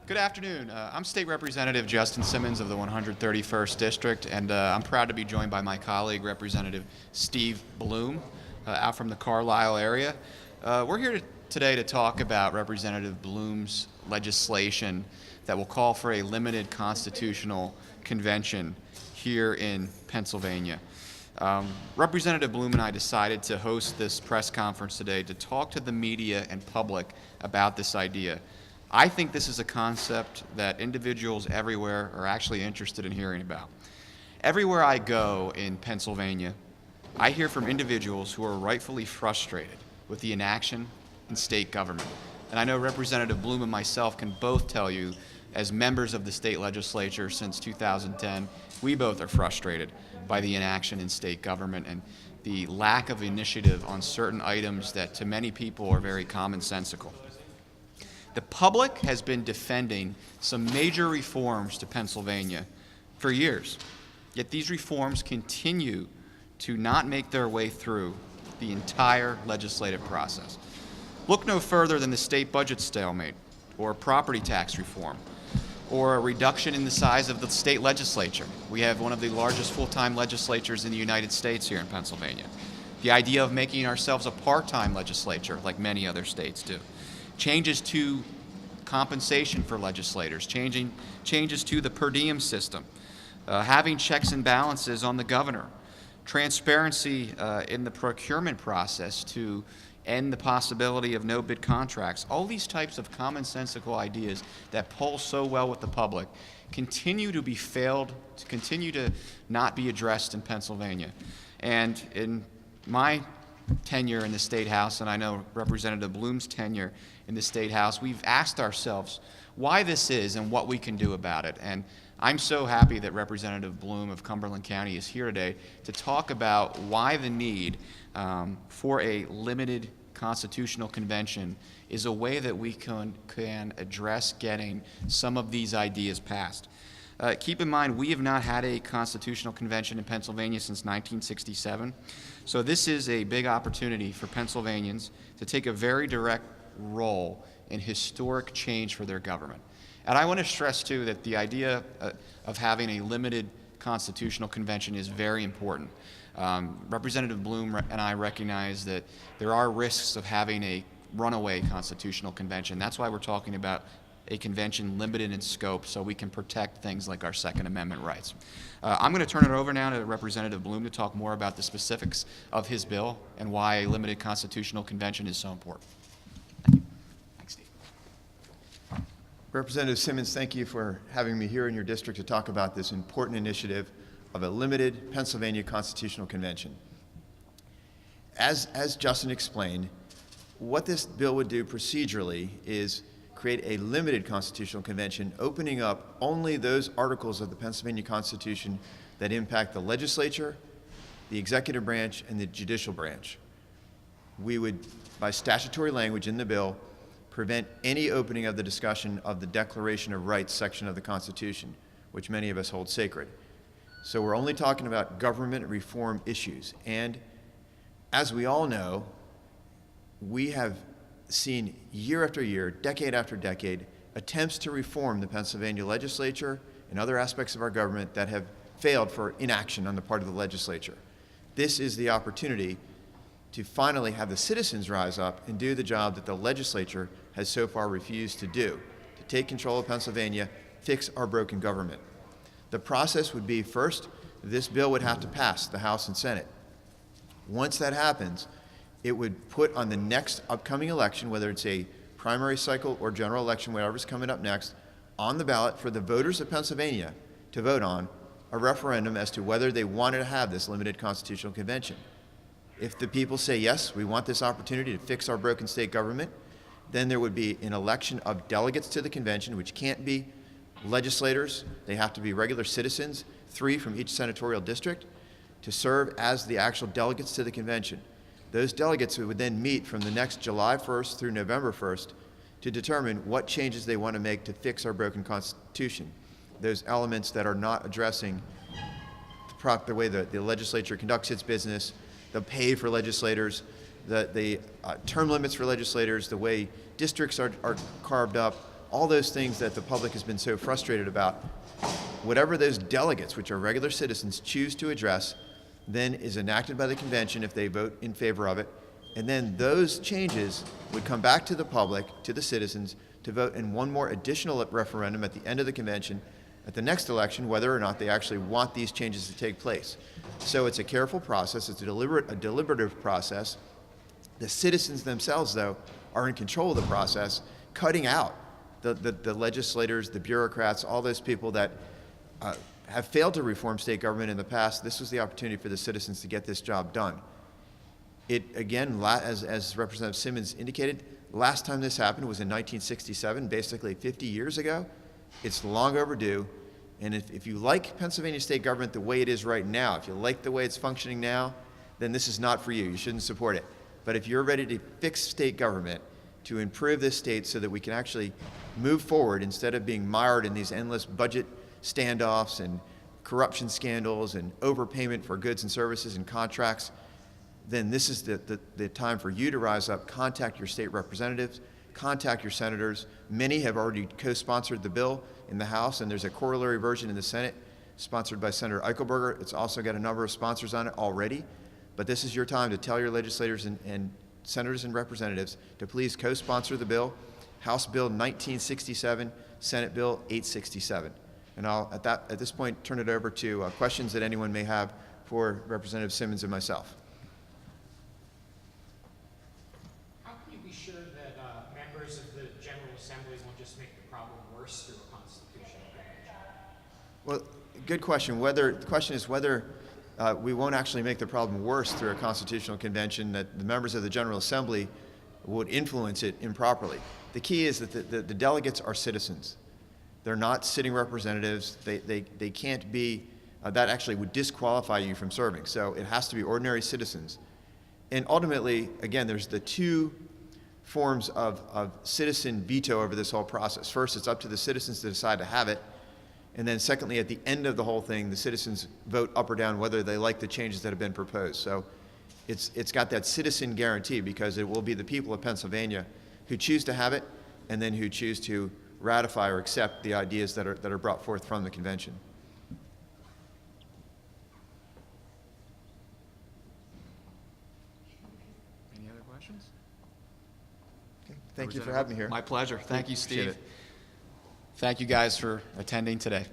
Good afternoon. I'm State Representative Justin Simmons of the 131st District, and I'm proud to be joined by my colleague, Representative Steve Bloom, out from the Carlisle area. We're here today to talk about Representative Bloom's legislation that will call for a limited constitutional convention here in Pennsylvania. Representative Bloom and I decided to host this press conference today to talk to the media and public about this idea. I think this is a concept that individuals everywhere are actually interested in hearing about. Everywhere I go in Pennsylvania, I hear from individuals who are rightfully frustrated with the inaction in state government. And I know Representative Bloom and myself can both tell you, as members of the state legislature since 2010, we both are frustrated by the inaction in state government and the lack of initiative on certain items that to many people are very commonsensical. The public has been defending some major reforms to Pennsylvania for years, yet these reforms continue to not make their way through the entire legislative process. Look no further than the state budget stalemate, or property tax reform, or a reduction in the size of the state legislature. We have one of the largest full-time legislatures in the United States here in Pennsylvania. The idea of making ourselves a part-time legislature, like many other states do. Changes to compensation for legislators, changes to the per diem system, having checks and balances on the governor, transparency in the procurement process to end the possibility of no-bid contracts. All these types of commonsensical ideas that poll so well with the public continue to not be addressed in Pennsylvania. And in my tenure in the State House, and I know Representative Bloom's tenure in the State House, we've asked ourselves why this is and what we can do about it. And I'm so happy that Representative Bloom of Cumberland County is here today to talk about why the need for a limited constitutional convention is a way that we can address getting some of these ideas passed. Keep in mind, we have not had a constitutional convention in Pennsylvania since 1967, so this is a big opportunity for Pennsylvanians to take a very direct role in historic change for their government. And I want to stress, too, that the idea of having a limited constitutional convention is very important. Representative Bloom and I recognize that there are risks of having a runaway constitutional convention. That's why we're talking about a convention limited in scope so we can protect things like our Second Amendment rights. I'm going to turn it over now to Representative Bloom to talk more about the specifics of his bill and why a limited constitutional convention is so important. Thank you. Thanks, Steve. Representative Simmons, thank you for having me here in your district to talk about this important initiative of a limited Pennsylvania Constitutional Convention. As Justin explained, what this bill would do procedurally is create a limited constitutional convention, opening up only those articles of the Pennsylvania Constitution that impact the legislature, the executive branch, and the judicial branch. We would, by statutory language in the bill, prevent any opening of the discussion of the Declaration of Rights section of the Constitution, which many of us hold sacred. So we're only talking about government reform issues. And as we all know, we have seen year after year, decade after decade, attempts to reform the Pennsylvania legislature and other aspects of our government that have failed for inaction on the part of the legislature. This is the opportunity to finally have the citizens rise up and do the job that the legislature has so far refused to do, to take control of Pennsylvania, fix our broken government. The process would be, first, this bill would have to pass the House and Senate. Once that happens, it would put on the next upcoming election, whether it's a primary cycle or general election, whatever's coming up next, on the ballot for the voters of Pennsylvania to vote on a referendum as to whether they wanted to have this limited constitutional convention. If the people say, yes, we want this opportunity to fix our broken state government, then there would be an election of delegates to the convention, which can't be legislators. They have to be regular citizens, 3 from each senatorial district, to serve as the actual delegates to the convention. Those delegates would then meet from the next July 1st through November 1st to determine what changes they want to make to fix our broken Constitution. Those elements that are not addressing the way the legislature conducts its business, the pay for legislators, the term limits for legislators, the way districts are carved up, all those things that the public has been so frustrated about. Whatever those delegates, which are regular citizens, choose to address, then is enacted by the convention if they vote in favor of it. And then those changes would come back to the public, to the citizens, to vote in one more additional referendum at the end of the convention, at the next election, whether or not they actually want these changes to take place. So it's a careful process, it's a deliberative process. The citizens themselves, though, are in control of the process, cutting out the legislators, the bureaucrats, all those people that have failed to reform state government in the past. This was the opportunity for the citizens to get this job done. It, again, as Representative Simmons indicated, last time this happened was in 1967, basically 50 years ago. It's long overdue. And if you like Pennsylvania state government the way it is right now, if you like the way it's functioning now, then this is not for you. You shouldn't support it. But if you're ready to fix state government, to improve this state so that we can actually move forward instead of being mired in these endless budget standoffs and corruption scandals and overpayment for goods and services and contracts, then this is the time for you to rise up, contact your state representatives, contact your senators. Many have already co-sponsored the bill in the House, and there's a corollary version in the Senate sponsored by Senator Eichelberger. It's also got a number of sponsors on it already. But this is your time to tell your legislators and senators and representatives to please co-sponsor the bill, House Bill 1967, Senate Bill 867. And I'll, at this point, turn it over to questions that anyone may have for Representative Simmons and myself. How can you be sure that members of the General Assembly won't just make the problem worse through a constitutional convention? Well, good question. The question is whether we won't actually make the problem worse through a constitutional convention, that the members of the General Assembly would influence it improperly. The key is that the delegates are citizens. They're not sitting representatives. They can't be, that actually would disqualify you from serving. So it has to be ordinary citizens. And ultimately, again, there's the two forms of citizen veto over this whole process. First, it's up to the citizens to decide to have it. And then secondly, at the end of the whole thing, the citizens vote up or down whether they like the changes that have been proposed. So it's got that citizen guarantee because it will be the people of Pennsylvania who choose to have it and then who choose to ratify or accept the ideas that are brought forth from the convention. Any other questions? Okay. Thank you for having me here. My pleasure. Thank you, Appreciate Steve. it. Thank you guys for attending today.